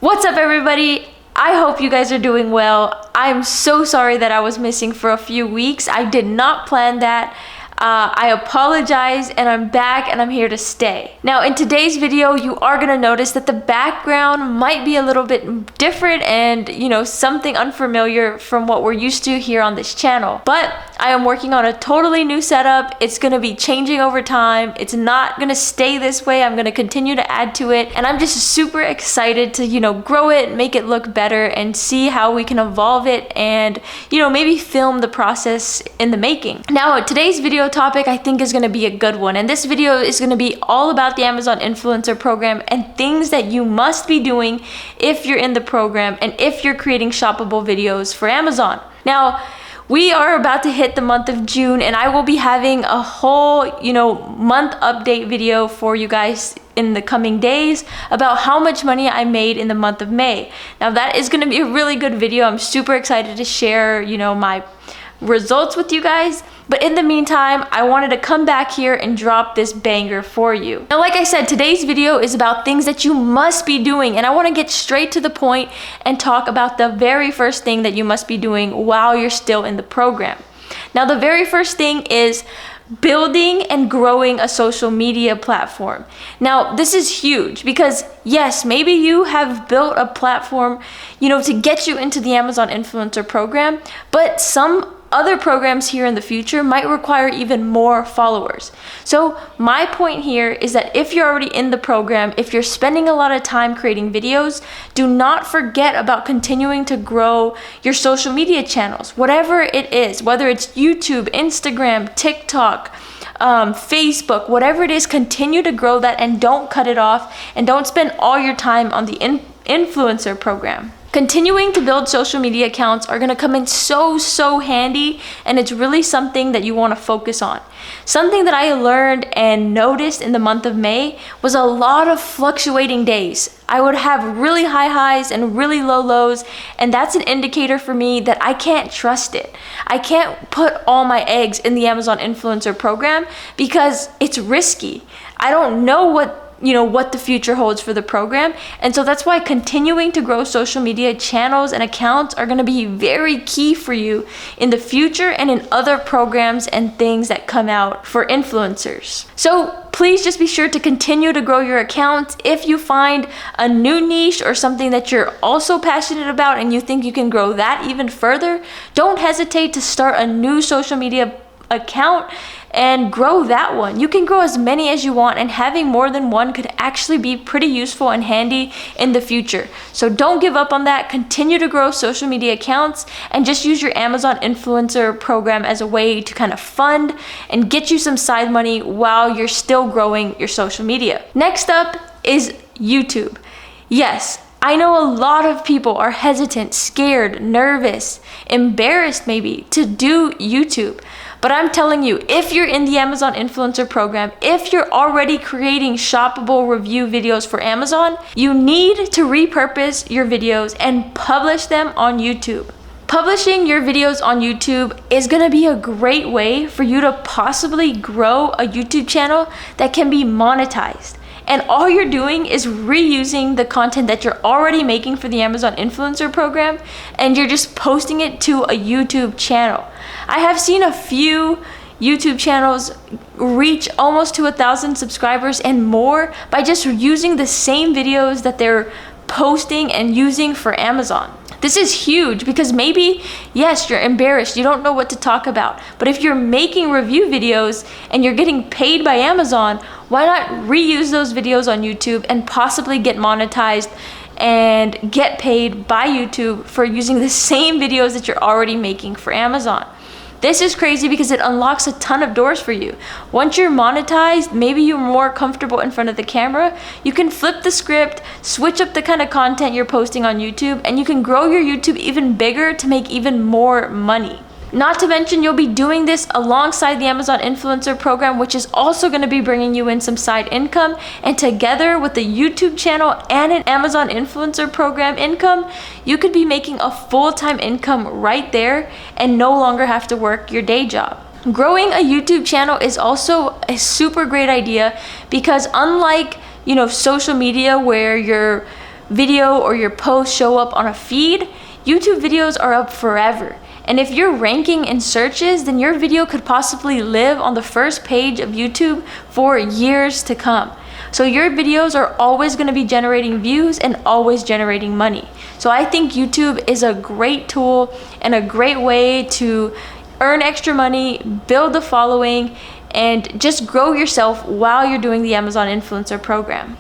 What's up, everybody? I hope you guys are doing well. I'm so sorry that I was missing for a few weeks. I did not plan that. I apologize, and I'm back and I'm here to stay. Now, in today's video, you are gonna notice that the background might be a little bit different and, something unfamiliar from what we're used to here on this channel. But I am working on a totally new setup. It's gonna be changing over time. It's not gonna stay this way. I'm gonna continue to add to it. And I'm just super excited to, grow it, make it look better, and see how we can evolve it and, maybe film the process in the making. Now, today's video topic I think is going to be a good one, and this video is going to be all about the Amazon Influencer Program and things that you must be doing if you're in the program and if you're creating shoppable videos for Amazon. Now, we are about to hit the month of June, and I will be having a whole, month update video for you guys in the coming days about how much money I made in the month of May. Now, that is going to be a really good video. I'm super excited to share, my results with you guys. But in the meantime, I wanted to come back here and drop this banger for you. Now, like I said, today's video is about things that you must be doing, and I want to get straight to the point and talk about the very first thing that you must be doing while you're still in the program. Now, the very first thing is building and growing a social media platform. Now, this is huge because yes, maybe you have built a platform, to get you into the Amazon Influencer Program, but some other programs here in the future might require even more followers. So my point here is that if you're already in the program, if you're spending a lot of time creating videos, do not forget about continuing to grow your social media channels, whatever it is, whether it's YouTube, Instagram, TikTok, Facebook, whatever it is, continue to grow that and don't cut it off, and don't spend all your time on the influencer program. Continuing to build social media accounts are going to come in so handy, and it's really something that you want to focus on. Something that I learned and noticed in the month of May was a lot of fluctuating days. I would have really high highs and really low lows, and that's an indicator for me that I can't trust it. I can't put all my eggs in the Amazon Influencer Program because it's risky. I don't know what the future holds for the program. And so that's why continuing to grow social media channels and accounts are going to be very key for you in the future and in other programs and things that come out for influencers. So please just be sure to continue to grow your accounts. If you find a new niche or something that you're also passionate about and you think you can grow that even further, don't hesitate to start a new social media account and grow that one. You can grow as many as you want, and having more than one could actually be pretty useful and handy in the future. So don't give up on that. Continue to grow social media accounts and just use your Amazon Influencer Program as a way to kind of fund and get you some side money while you're still growing your social media. Next up is YouTube. Yes, I know a lot of people are hesitant, scared, nervous, embarrassed maybe to do YouTube. But I'm telling you, if you're in the Amazon Influencer Program, if you're already creating shoppable review videos for Amazon, you need to repurpose your videos and publish them on YouTube. Publishing your videos on YouTube is going to be a great way for you to possibly grow a YouTube channel that can be monetized. And all you're doing is reusing the content that you're already making for the Amazon Influencer Program, and you're just posting it to a YouTube channel. I have seen a few YouTube channels reach almost to 1,000 subscribers and more by just using the same videos that they're posting and using for Amazon. This is huge because maybe, yes, you're embarrassed, you don't know what to talk about. But if you're making review videos and you're getting paid by Amazon, why not reuse those videos on YouTube and possibly get monetized and get paid by YouTube for using the same videos that you're already making for Amazon? This is crazy because it unlocks a ton of doors for you. Once you're monetized, maybe you're more comfortable in front of the camera, you can flip the script, switch up the kind of content you're posting on YouTube, and you can grow your YouTube even bigger to make even more money. Not to mention, you'll be doing this alongside the Amazon Influencer Program, which is also going to be bringing you in some side income. And together with the YouTube channel and an Amazon Influencer Program income, you could be making a full-time income right there and no longer have to work your day job. Growing a YouTube channel is also a super great idea because unlike, social media where you're video or your post show up on a feed, YouTube videos are up forever. And if you're ranking in searches, then your video could possibly live on the first page of YouTube for years to come. So your videos are always going to be generating views and always generating money. So I think YouTube is a great tool and a great way to earn extra money, build a following, and just grow yourself while you're doing the Amazon Influencer Program.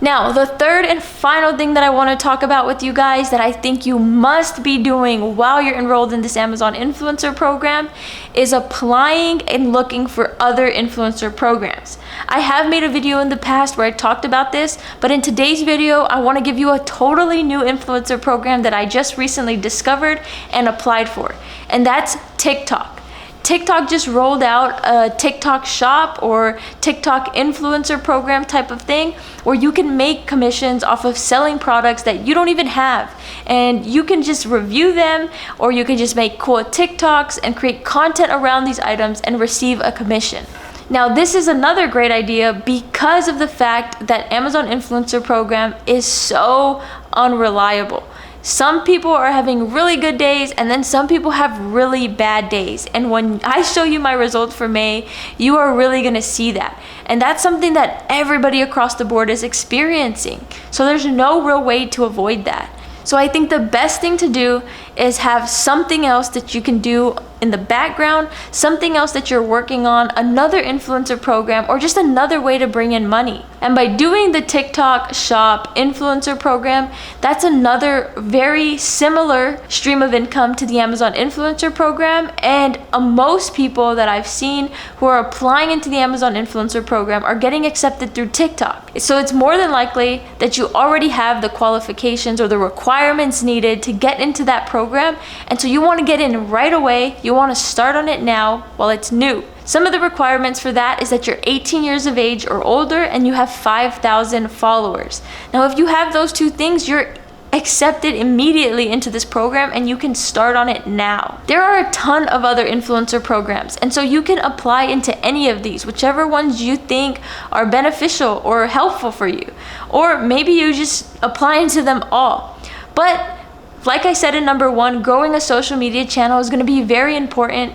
Now, the third and final thing that I want to talk about with you guys that I think you must be doing while you're enrolled in this Amazon Influencer Program is applying and looking for other influencer programs. I have made a video in the past where I talked about this, but in today's video, I want to give you a totally new influencer program that I just recently discovered and applied for, and that's TikTok. TikTok just rolled out a TikTok shop or TikTok influencer program type of thing where you can make commissions off of selling products that you don't even have. And you can just review them, or you can just make cool TikToks and create content around these items and receive a commission. Now, this is another great idea because of the fact that Amazon Influencer Program is so unreliable. Some people are having really good days, and then some people have really bad days. And when I show you my results for May, you are really gonna see that. And that's something that everybody across the board is experiencing. So there's no real way to avoid that. So I think the best thing to do is have something else that you can do in the background, something else that you're working on, another influencer program, or just another way to bring in money. And by doing the TikTok shop influencer program, that's another very similar stream of income to the Amazon Influencer Program. And most people that I've seen who are applying into the Amazon Influencer Program are getting accepted through TikTok. So it's more than likely that you already have the qualifications or the requirements needed to get into that program. And so you want to get in right away. You want to start on it now while it's new. Some of the requirements for that is that you're 18 years of age or older and you have 5,000 followers. Now, if you have those two things, you're accepted immediately into this program and you can start on it now. There are a ton of other influencer programs, and so you can apply into any of these, whichever ones you think are beneficial or helpful for you. Or maybe you just apply into them all. But like I said in number one, growing a social media channel is going to be very important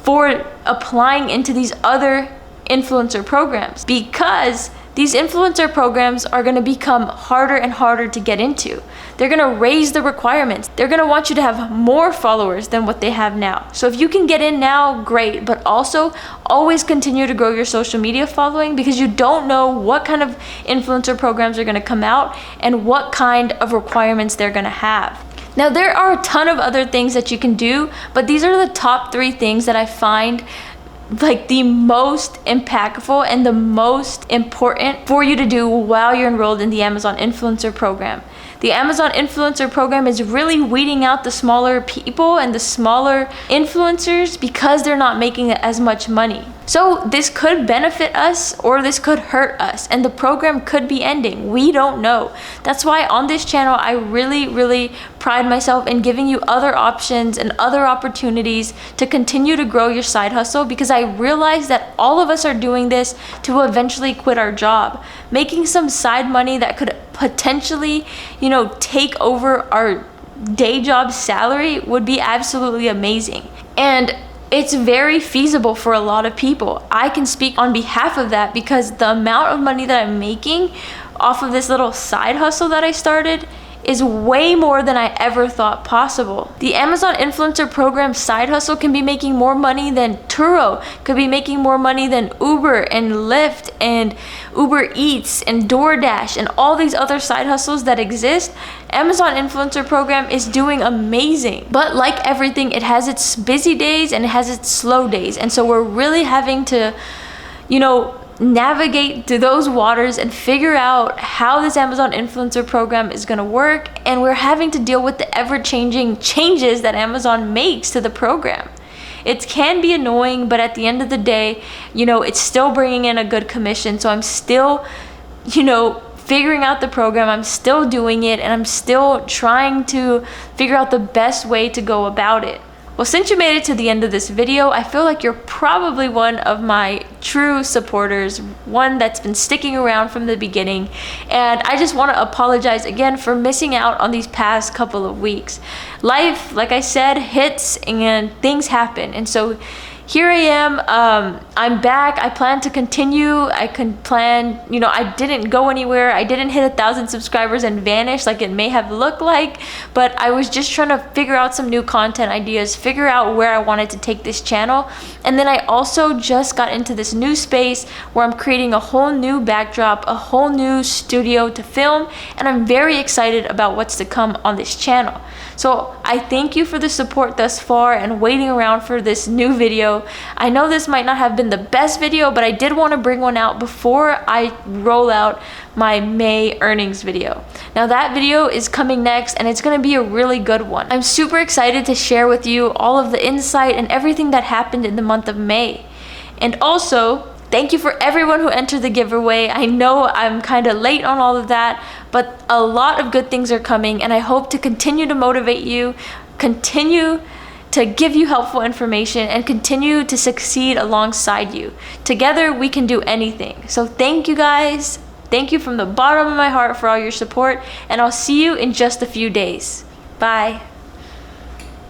for applying into these other influencer programs, because these influencer programs are going to become harder and harder to get into. They're going to raise the requirements. They're going to want you to have more followers than what they have now. So if you can get in now, great, but also always continue to grow your social media following, because you don't know what kind of influencer programs are going to come out and what kind of requirements they're going to have. Now, there are a ton of other things that you can do, but these are the top 3 things that I find like the most impactful and the most important for you to do while you're enrolled in the Amazon Influencer Program. The Amazon Influencer Program is really weeding out the smaller people and the smaller influencers because they're not making as much money. So this could benefit us or this could hurt us, and the program could be ending. We don't know. That's why on this channel, I really pride myself in giving you other options and other opportunities to continue to grow your side hustle, because I realize that all of us are doing this to eventually quit our job. Making some side money that could potentially, take over our day job salary would be absolutely amazing. And it's very feasible for a lot of people. I can speak on behalf of that because the amount of money that I'm making off of this little side hustle that I started is way more than I ever thought possible. The Amazon Influencer Program side hustle can be making more money than Turo, could be making more money than Uber and Lyft and Uber Eats and DoorDash and all these other side hustles that exist. Amazon Influencer Program is doing amazing. But like everything, it has its busy days and it has its slow days. And so we're really having to, navigate through those waters and figure out how this Amazon Influencer Program is going to work. And we're having to deal with the ever-changing changes that Amazon makes to the program. It can be annoying, but at the end of the day, it's still bringing in a good commission. So I'm still, figuring out the program. I'm still doing it, and I'm still trying to figure out the best way to go about it. Well, since you made it to the end of this video, I feel like you're probably one of my true supporters, one that's been sticking around from the beginning. And I just want to apologize again for missing out on these past couple of weeks. Life, like I said, hits and things happen. And so here I am. I'm back. I plan to continue. I didn't go anywhere. I didn't hit 1,000 subscribers and vanish like it may have looked like, but I was just trying to figure out some new content ideas, figure out where I wanted to take this channel. And then I also just got into this new space where I'm creating a whole new backdrop, a whole new studio to film, and I'm very excited about what's to come on this channel. So I thank you for the support thus far and waiting around for this new video. I know this might not have been the best video, but I did want to bring one out before I roll out my May earnings video. Now that video is coming next, and it's going to be a really good one. I'm super excited to share with you all of the insight and everything that happened in the month of May. And also, thank you for everyone who entered the giveaway. I know I'm kind of late on all of that, but a lot of good things are coming, and I hope to continue to motivate you, continue to give you helpful information, and continue to succeed alongside you. Together, we can do anything. So thank you guys. Thank you from the bottom of my heart for all your support, and I'll see you in just a few days. Bye.